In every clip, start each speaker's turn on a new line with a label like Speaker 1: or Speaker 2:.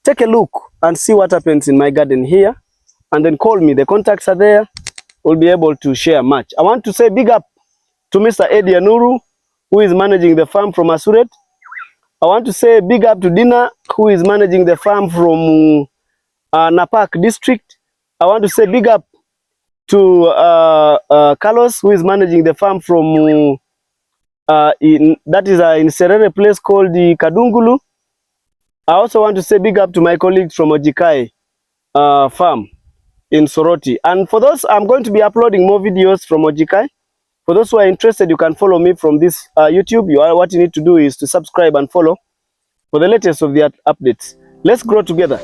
Speaker 1: take a look and see what happens in my garden here, and then call me. The contacts are there. We'll be able to share much. I want to say big up to Mr. Eddie Anuru, who is managing the farm from Asuret. I want to say big up to Dina, who is managing the farm from Napak district. I want to say big up to Carlos, who is managing the farm from in Serere place called the Kadungulu. I also want to say big up to my colleagues from Ojikai farm in Soroti. And for those, I'm going to be uploading more videos from Ojikai. For those who are interested, you can follow me from this YouTube. What you need to do is to subscribe and follow for the latest of the updates. Let's grow together.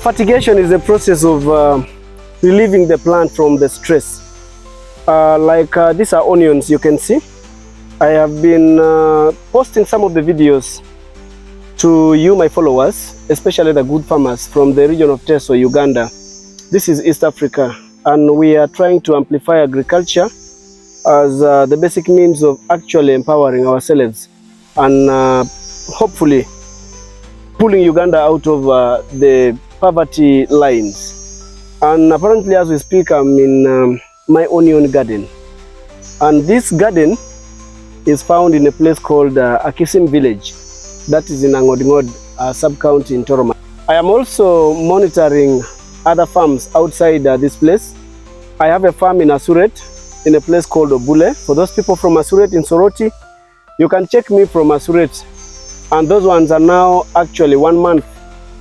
Speaker 1: Fertigation is the process of relieving the plant from the stress. These are onions, you can see. I have been posting some of the videos to you, my followers, especially the good farmers from the region of TESO, Uganda. This is East Africa, and we are trying to amplify agriculture as the basic means of actually empowering ourselves and hopefully pulling Uganda out of the poverty lines. And apparently, as we speak, I'm in my onion garden. And this garden is found in a place called Akisim village. That is in Angodingod sub-county in Toroma. I am also monitoring other farms outside this place. I have a farm in Asuret, in a place called Obule. For those people from Asuret in Soroti, you can check me from Asuret. And those ones are now actually 1 month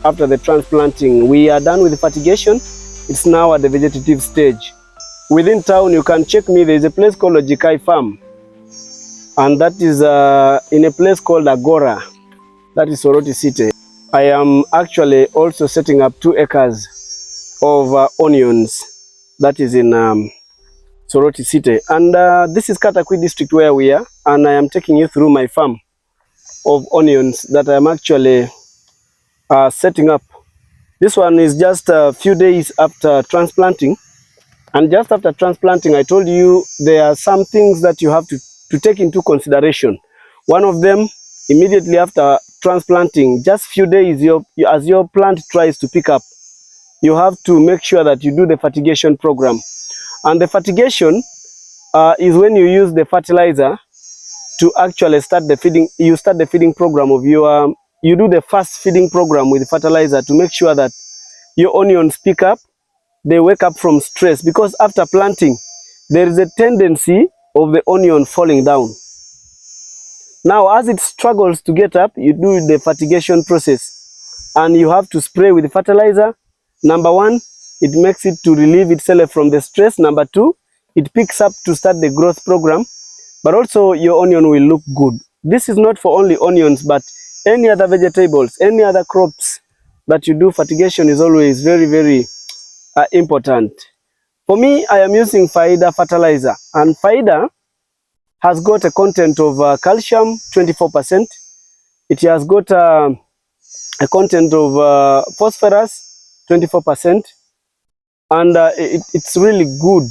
Speaker 1: after the transplanting. We are done with the fertigation. It's now at the vegetative stage. Within town, you can check me. There is a place called Ojikai Farm. And that is in a place called Agora. That is Soroti City. I am actually also setting up 2 acres of onions. That is in Soroti City. And this is Katakwi district where we are. And I am taking you through my farm of onions that I'm actually setting up. This one is just a few days after transplanting. And just after transplanting, I told you there are some things that you have to take into consideration. One of them, immediately after transplanting, just few days as your plant tries to pick up, you have to make sure that you do the fertigation program. And the fertigation is when you use the fertilizer to actually start the feeding. You start the feeding program of your, you do the first feeding program with fertilizer to make sure that your onions pick up, they wake up from stress, because after planting, there is a tendency of the onion falling down. Now, as it struggles to get up, you do the fertigation process and you have to spray with fertilizer. Number 1, it makes it to relieve itself from the stress. Number 2, it picks up to start the growth program, but also your onion will look good. This is not for only onions, but any other vegetables, any other crops that you do, fertigation is always very, very important. For me, I am using Faida fertilizer, and Faida has got a content of calcium 24%. It has got a content of phosphorus 24%, and it's really good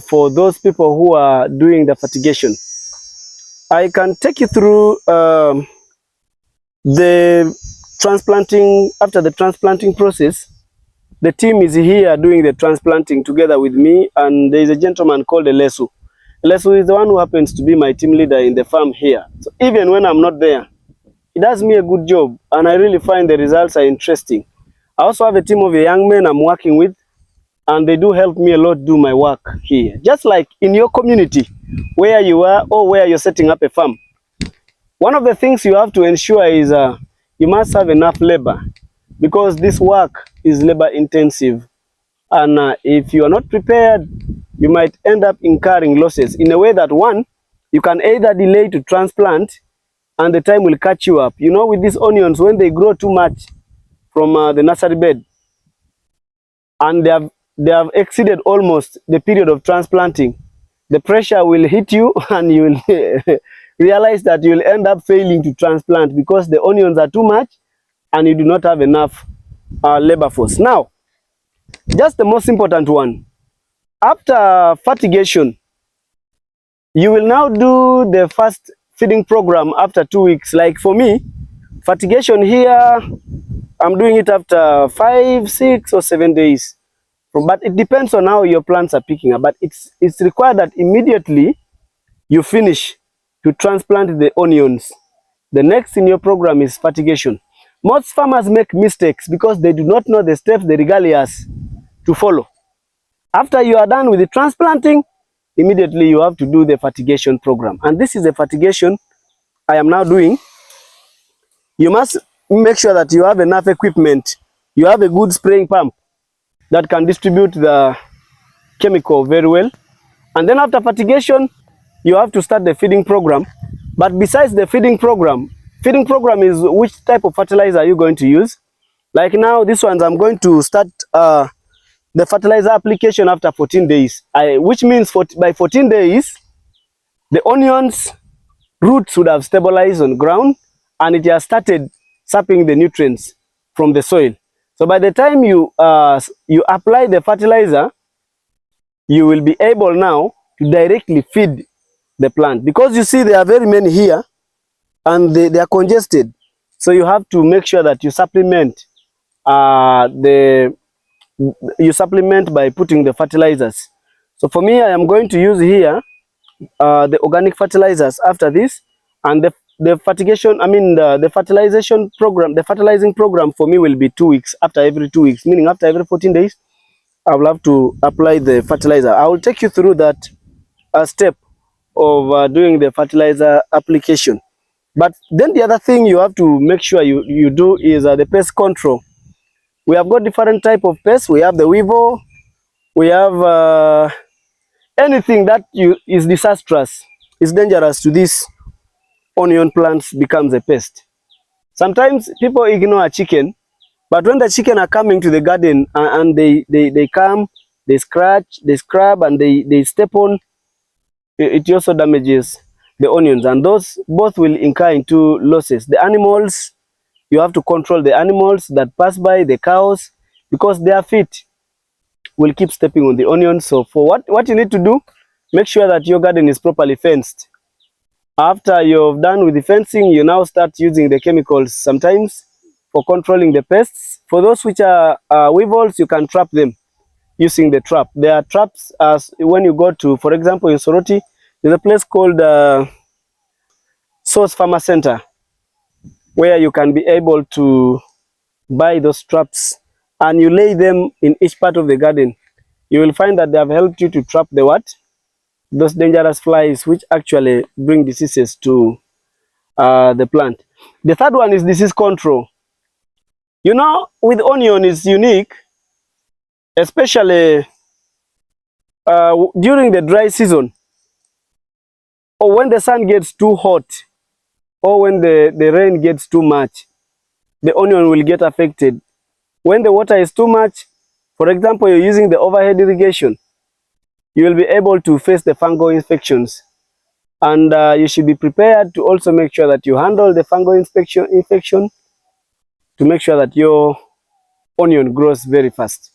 Speaker 1: for those people who are doing the fertigation. I can take you through the transplanting. After the transplanting process, the team is here doing the transplanting together with me, and there is a gentleman called Elesu. Elesu is the one who happens to be my team leader in the farm here. So even when I'm not there, he does me a good job, and I really find the results are interesting. I also have a team of young men I'm working with. and they do help me a lot do my work here. Just like in your community, where you are or where you're setting up a farm. One of the things you have to ensure is you must have enough labor, because this work is labor intensive. And if you are not prepared, you might end up incurring losses in a way that, one, you can either delay to transplant and the time will catch you up. You know, with these onions, when they grow too much from the nursery bed and they have exceeded almost the period of transplanting, the pressure will hit you and you will realize that you will end up failing to transplant because the onions are too much and you do not have enough labor force. Now, just the most important one, after fertigation, you will now do the first feeding program after 2 weeks. Like for me, fertigation here, I'm doing it after 5, 6 or 7 days. But it depends on how your plants are picking up. But it's required that immediately you finish to transplant the onions, the next in your program is fertigation. Most farmers make mistakes because they do not know the steps they regale us to follow. After you are done with the transplanting, immediately you have to do the fertigation program. And this is the fertigation I am now doing. You must make sure that you have enough equipment. You have a good spraying pump that can distribute the chemical very well. And then after fertigation, you have to start the feeding program. But besides the feeding program is which type of fertilizer are you going to use? Like now, this ones I'm going to start the fertilizer application after 14 days, which means by 14 days, the onions roots would have stabilized on ground and it has started sapping the nutrients from the soil. So by the time you apply the fertilizer, you will be able now to directly feed the plant, because you see there are very many here and they are congested. So you have to make sure that you supplement by putting the fertilizers. So for me, I am going to use here the organic fertilizers after this, and the fertigation, the fertilization program, the fertilizing program for me will be 2 weeks, after every 2 weeks, meaning after every 14 days, I will have to apply the fertilizer. I will take you through that step of doing the fertilizer application. But then the other thing you have to make sure you do is the pest control. We have got different type of pests. We have the weevil, we have anything that is disastrous, is dangerous to these onion plants, becomes a pest. Sometimes people ignore a chicken, but when the chicken are coming to the garden and they come, they scratch, they scrub, and they step on, it also damages the onions, and those both will incur into losses. The animals, you have to control the animals that pass by, the cows, because their feet will keep stepping on the onions. So for what you need to do, make sure that your garden is properly fenced. After you've done with the fencing, you now start using the chemicals sometimes for controlling the pests. For those which are weevils, you can trap them using the trap. There are traps as when you go to, for example, in Soroti, there's a place called Source Farmer Center, where you can be able to buy those traps and you lay them in each part of the garden. You will find that they have helped you to trap the what? Those dangerous flies which actually bring diseases to the plant. The third one is disease control. You know, with onion is unique, especially during the dry season, or when the sun gets too hot, or when the rain gets too much, the onion will get affected. When the water is too much, for example, you're using the overhead irrigation, you will be able to face the fungal infections. And you should be prepared to also make sure that you handle the fungal infection to make sure that your onion grows very fast.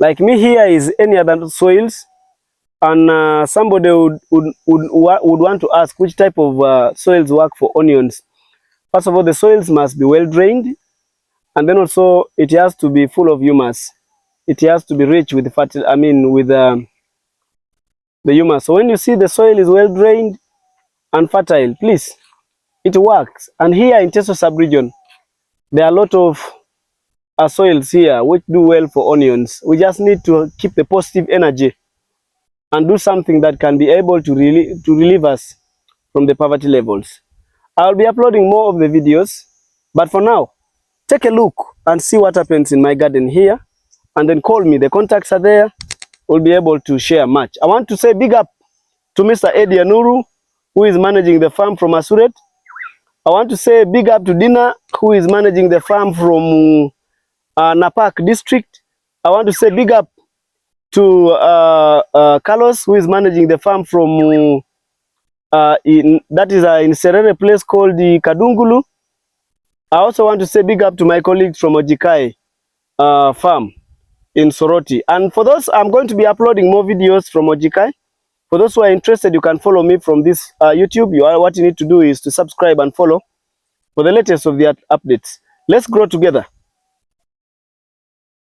Speaker 1: Like me, here is any other soils, and somebody would want to ask which type of soils work for onions. First of all, the soils must be well drained, and then also it has to be full of humus. It has to be rich with the humus. So when you see the soil is well drained and fertile, please, it works. And here in TESO sub-region, there are a lot of soils here which do well for onions. We just need to keep the positive energy and do something that can be able to relieve us from the poverty levels. I'll be uploading more of the videos, but for now, take a look and see what happens in my garden here, and then call me. The contacts are there. We'll be able to share much. I want to say big up to Mr. Eddie Anuru, who is managing the farm from Asuret. I want to say big up to Dina, who is managing the farm from Napak district. I want to say big up to Carlos, who is managing the farm from in Serere place called the Kadungulu. I also want to say big up to my colleagues from Ojikai farm in Soroti. And for those, I'm going to be uploading more videos from Ojikai. For those who are interested, you can follow me from this YouTube. What you need to do is to subscribe and follow for the latest of the updates. Let's grow together.